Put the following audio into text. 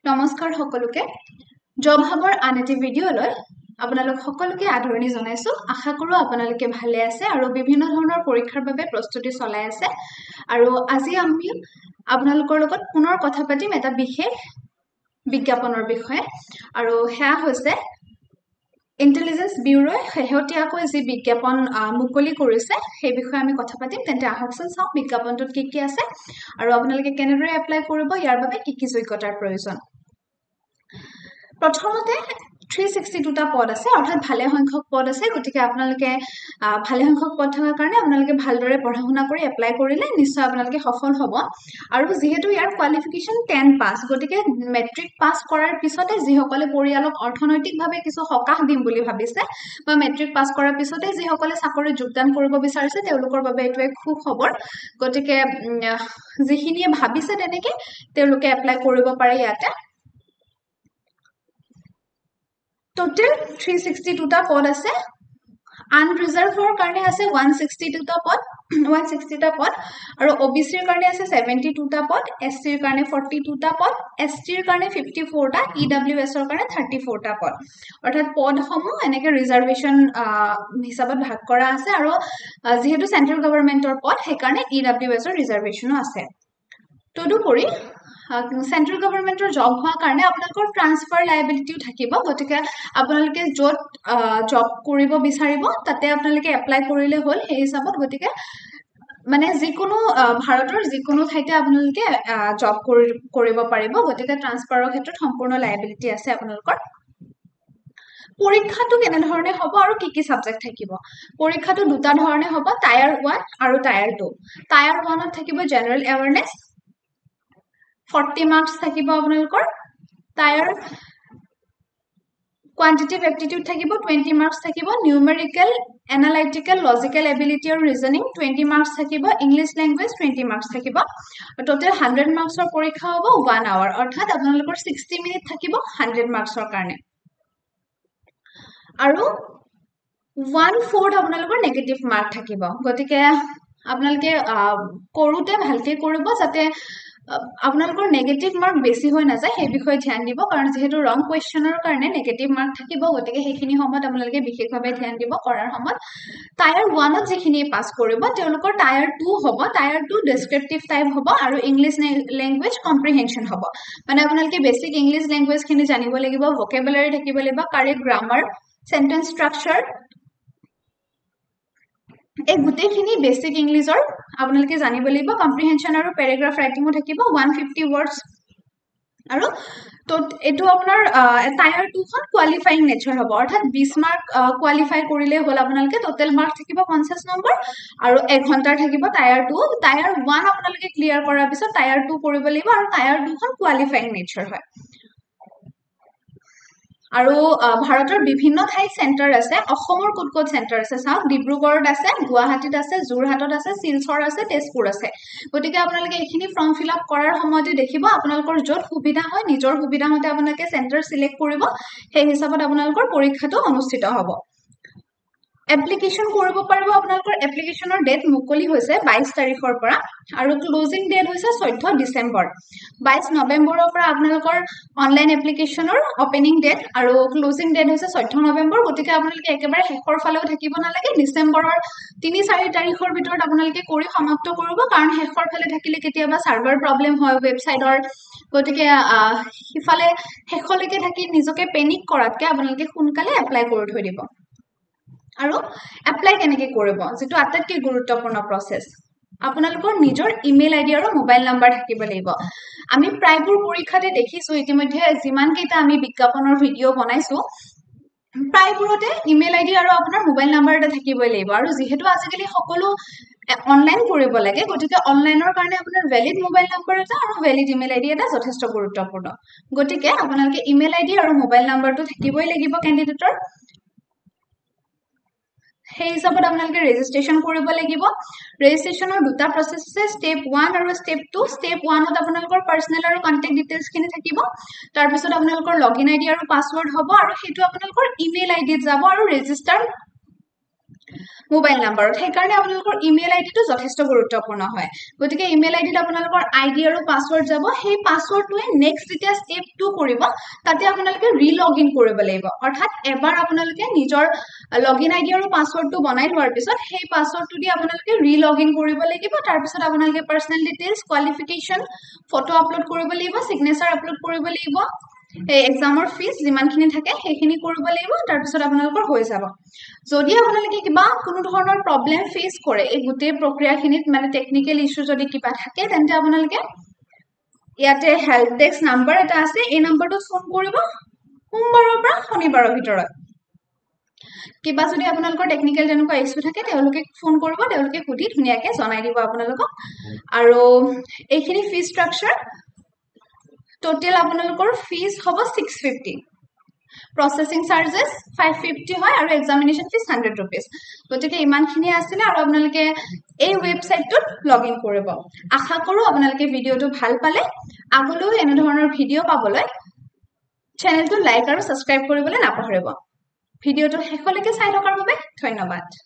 নমস্কাৰ সকলোকে জব হাবৰ আন এটি ভিডিঅ'লৈ আপোনালোক সকলোকে আদৰণি জনাইছো আশা কৰো আপোনালোকে ভালে আছে আৰু বিভিন্ন ধৰণৰ পৰীক্ষাৰ বাবে প্ৰস্তুতি চলাই আছে আৰু আজি আমি আপোনালোকৰ লগত পুনৰ কথা পাতিম এটা বিশেষ বিজ্ঞাপনৰ বিষয়ে আৰু হেয়া হৈছে ইন্টেলিজেন্স ব্যুৰোৱে শেহতীয়াকৈ যি বিজ্ঞাপন মুকলি কৰিছে সেই বিষয়ে আমি কথা পাতিম তেন্তে আহকচোন চাও বিজ্ঞাপনটোত কি কি আছে আৰু আপোনালোকে কেনেদৰে এপ্লাই কৰিব ইয়াৰ বাবে কি কি যোগ্যতাৰ প্ৰয়োজন প্ৰথমতে 362 টা পদ আছে অৰ্থাৎ ভালে সংখ্যক পদ আছে গতিকে আপোনালোকে ভালে সংখ্যক পদ থকাৰ কাৰণে আপোনালোকে ভালদৰে পঢ়া-শুনা কৰি এপ্লাই কৰিলে নিশ্চয় আপোনালোকে সফল হ'ব আৰু যেহেতু ইয়াৰ কোৱালিফিকেশন 10 পাস গতিকে মেট্ৰিক পাস কৰাৰ পিছতে যিসকলে পৰিয়ালক অৰ্থনৈতিকভাৱে কিছু সকাহ দিম বুলি ভাবিছে বা মেট্ৰিক পাস কৰাৰ পিছতে যিসকলে চাকৰি যোগদান কৰিব বিচাৰিছে তেওঁলোকৰ বাবে এটো এক খুব খবৰ গতিকে যিখিনিয়ে ভাবিছে তেনেকে তেওঁলোকে এপ্লাই কৰিব পাৰে ইয়াতে Total 362 টা পদ আছে আনৰিজাৰ্ভৰ কাৰণে আছে 162 টা পদ 160 টা পদ আৰু OBC ৰ কাৰণে আছে 72 টা পদ SC ৰ কাৰণে 42 টা পদ ST ৰ কাৰণে 54 টা EWS ৰ কাৰণে 34 টা পদ অৰ্থাৎ পদসমূহ এনেকে ৰিজাৰ্ভেশন হিচাপত ভাগ কৰা আছে আৰু যেহেতু সেন্ট্ৰেল গৱৰ্ণমেন্টৰ পদ সেই কাৰণে EWS ৰ ৰিজাৰ্ভেশনো আছে তদুপৰি সেন্ট্ৰেল গৱৰ্ণমেন্টৰ জব হোৱা কাৰণে আপোনালোকৰ ট্ৰান্সফাৰ লায়াবিলিটিও থাকিব গতিকে আপোনালোকে যত জব কৰিব বিচাৰিব তাতে আপোনালোকে এপ্লাই কৰিলে হল সেই হিচাপত গতিকে মানে যিকোনো ভাৰতৰ যিকোনো ঠাইতে আপোনালোকে জব কৰিব পাৰিব গতিকে ট্ৰান্সফাৰৰ ক্ষেত্ৰত সম্পূৰ্ণ লায়াবিলিটি আছে আপোনালোকৰ পৰীক্ষাটো কেনে ধৰণে হ'ব আৰু কি কি সাবজেক্ট থাকিব পৰীক্ষাটো দুটা ধৰণে হ'ব টায়াৰ 1 আৰু টায়াৰ 2 টায়াৰ 1 ত থাকিব জেনাৰেল এৱাৰনেস 40 marks থাকিব আপোনালোকৰ টায়াৰ quantitative aptitude থাকিব 20 marks থাকিব numerical analytical logical ability or reasoning 20 marks থাকিব english language 20 marks থাকিব total 100 marks ৰ পৰীক্ষা হ'ব 1 hour অৰ্থাৎ আপোনালোকৰ 60 মিনিট থাকিব 100 marks ৰ কাৰণে আৰু 1/4 আপোনালোকৰ নেগেটিভ মাৰ্ক থাকিব গতিকে আপোনালোকে কৰোতে ভালকে কৰিব যাতে আপোনালোকৰ নেগেটিভ মাৰ্ক বেছি হৈ না যায় সেই বিষয়ে ধ্যান দিব কাৰণ যেহেতু ৰং কোৱেশ্চনৰ কাৰণে নেগেটিভ মাৰ্ক থাকিব গতিকে সেইখিনি সময়ত আপোনালোকে বিশেষভাৱে ধ্যান দিব কৰাৰ সময়ত টায়াৰ 1 ত যিখিনি পাস কৰিব তেওঁলোকৰ টায়াৰ 2 হ'ব টায়াৰ 2 ডেসক্ৰিপটিভ টাইপ হ'ব আৰু ইংলিশ ল্যাঙ্গুৱেজ কম্প্ৰিহেনশন হ'ব মানে আপোনালোকে বেসিক ইংলিশ ল্যাঙ্গুৱেজ খিনি জানিব লাগিব ভোকেবুলাৰি থাকিব লাগিব কাৰেক্ট গ্ৰামাৰ সেন্টেন্স স্ট্ৰাকচাৰ এই গুটেখিনি বেসিক ইংলিশৰ আপোনালোকে জানিব লাগিব কম্প্ৰিহেনশন আৰু প্যাৰাগ্ৰাফ ৰাইটিংও থাকিব 150 words আৰু তো এটো আপোনাৰ টায়াৰ 2 খন কোৱালিফাইং নেচাৰ হ'ব অৰ্থাৎ 20 মাৰ্ক কোৱালিফাই কৰিলে হল আপোনালোকে টোটাল মাৰ্ক থাকিব 50 নম্বৰ আৰু 1 ঘণ্টাৰ থাকিব টায়াৰ 2 টায়াৰ 1 আপোনালোকে ক্লিয়াৰ কৰাৰ পিছত টায়াৰ 2 কৰিব লাগিব আৰু টায়াৰ 2 খন কোৱালিফাইং নেচাৰ হয় আৰু ভাৰতৰ বিভিন্ন ঠাই সেন্টাৰ আছে অসমৰ কোট সেন্টাৰ আছে চাওক ডিব্ৰুগড়ত আছে গুৱাহাটীত আছে জোৰহাটত আছে শিলচৰ আছে তেজপুৰ আছে গতিকে আপোনালোকে এখিনি ফৰ্ম ফিল আপ কৰাৰ সময়তে দেখিব আপোনালোকৰ যত সুবিধা হয় নিজৰ সুবিধা মতে আপোনালোকে সেন্টাৰ সিলেক্ট কৰিব সেই হিচাপত আপোনালোকৰ পৰীক্ষাটো অনুষ্ঠিত হ'ব এপ্লিকেশন কৰিব পাৰিব আপোনালোকৰ এপ্লিকেশনৰ ডেট মুকলি হৈছে 22 তাৰিখৰ পৰা আৰু ক্লোজিং ডেট হৈছে 14 ডিসেম্বৰ 22 নৱেম্বৰৰ পৰা আপোনালোকৰ অনলাইন এপ্লিকেশনৰ ওপেনিং ডেট আৰু ক্লোজিং ডেট হৈছে 14 নৱেম্বৰ গতিকে আপোনালোকে একেবাৰে শেষৰ ফালেও থাকিব নালাগে ডিসেম্বৰৰ 3-4 তাৰিখৰ ভিতৰত আপোনালোকে কৰি সমাপ্ত কৰিব কাৰণ শেষৰ ফালে থাকিলে কেতিয়াবা সাৰ্ভাৰ প্ৰবলেম হয় ৱেবসাইটৰ গতিকে হিফালে শেষলৈকে থাকি নিজকে পেনিক কৰাতকে আপোনালোকে সোনকালে এপ্লাই কৰি থৈ দিব আৰু এপ্লাই কেনেকৈ কৰিব যেটো আটাইতকৈ গুৰুত্বপূৰ্ণ প্ৰসেস আপোনালোকৰ নিজৰ ইমেইল আইডি আৰু মোবাইল নাম্বাৰ থাকিব লাগিব আমি প্ৰায়বোৰ পৰীক্ষাতে দেখিছো ইতিমধ্যে যিমান কেইটা আমি বিজ্ঞাপনৰ ভিডিও বনাইছো প্ৰায়বোৰতে ইমেইল আইডি আৰু আপোনাৰ মোবাইল নাম্বাৰ এটা থাকিবই লাগিব আৰু যেহেতু আজিকালি সকলো অনলাইন কৰিব লাগে গতিকে অনলাইনৰ কাৰণে আপোনাৰ ভ্যালিড মোবাইল নাম্বাৰ এটা আৰু ভ্যালিড ইমেইল আইডি এটা যথেষ্ট গুৰুত্বপূৰ্ণ গতিকে আপোনালোকে ইমেইল আইডি আৰু মোবাইল নাম্বাৰটো থাকিবই লাগিব ক্যান্ডিডেটৰ সেই হিচাপত আপোনালোকে ৰেজিষ্ট্ৰেচন কৰিব লাগিব ৰেজিষ্ট্ৰেচনৰ দুটা প্ৰসেস আছে স্টেপ 1 আৰু স্টেপ 2 স্টেপ 1 ত আপোনালোকৰ পাৰ্সোনাল আৰু কন্টাক্ট ডিটেইলছ খিনি থাকিব তাৰ পিছত আপোনালোকৰ লগইন আইডি আৰু পাসওয়াৰ্ড হ'ব আৰু হেতু আপোনালোকৰ ইমেইল আইডিত যাব আৰু ৰেজিষ্টাৰ মোবাইল নাম্বাৰত সেইকাৰণে আপোনালোকৰ ইমেইল আইডিটো যথেষ্ট গুৰুত্বপূৰ্ণ হয় গতিকে ইমেইল আইডিত আপোনালোকৰ আইডি আৰু পাছৱৰ্ড যাব সেই পাছৱৰ্ডটোৱে নেক্সট যেতিয়া ষ্টেপ 2 কৰিব তাতে আপোনালোকে ৰিলগইন কৰিব লাগিব অৰ্থাৎ এবাৰ আপোনালোকে নিজৰ লগইন আইডি আৰু পাছৱৰ্ডটো বনাই লোৱাৰ পিছত সেই পাছৱৰ্ডটো দি আপোনালোকে ৰিলগইন কৰিব লাগিব তাৰ পিছত আপোনালোকে personal details qualification photo upload কৰিব লাগিব সিগনেচাৰ আপলোড কৰিব লাগিব এই এক্সামৰ ফিজ যিমানখিনি থাকে সেইখিনি কৰিব লাগিব তাৰ পিছত আপোনালোকৰ হৈ যাব যদি আপোনালোকে কিবা কোনো ধৰণৰ প্ৰবলেম ফেস কৰে এই গুটেই প্ৰক্ৰিয়াখিনিত মানে টেকনিক্যাল ইস্যু যদি কিবা থাকে তেন্তে আপোনালোকে ইয়াতে হেল্প ডেস্ক নাম্বাৰ এটা আছে এই নাম্বাৰটোত ফোন কৰিব সোমবাৰৰ পৰা শনিবাৰৰ ভিতৰত কিবা যদি আপোনালোকৰ টেকনিক্যাল যেনেকুৱা ইস্যু থাকে তেওঁলোকে ফোন কৰিব তেওঁলোকে সুধি ধুনিয়াকে জনাই দিব আপোনালোকক আৰু এইখিনি ফি স্ট্ৰাকচাৰ টোটাল আপোনালোকৰ ফিজ হ'ব 650 processing charges 550 হয় আৰু examination fees 100 rupees গতিকে ইমানখিনি আছিল আৰু আপোনালোকে এই ওয়েবসাইটটোত লগইন কৰিব আশা কৰো আপোনালোকে ভিডিওটো ভাল পালে আগলৈ এনে ধৰণৰ ভিডিও পাবলৈ চেনেলটো লাইক আৰু সাবস্ক্ৰাইব কৰিবলৈ নাপাহৰিব ভিডিওটো শেষলৈকে চাই থকাৰ বাবে ধন্যবাদ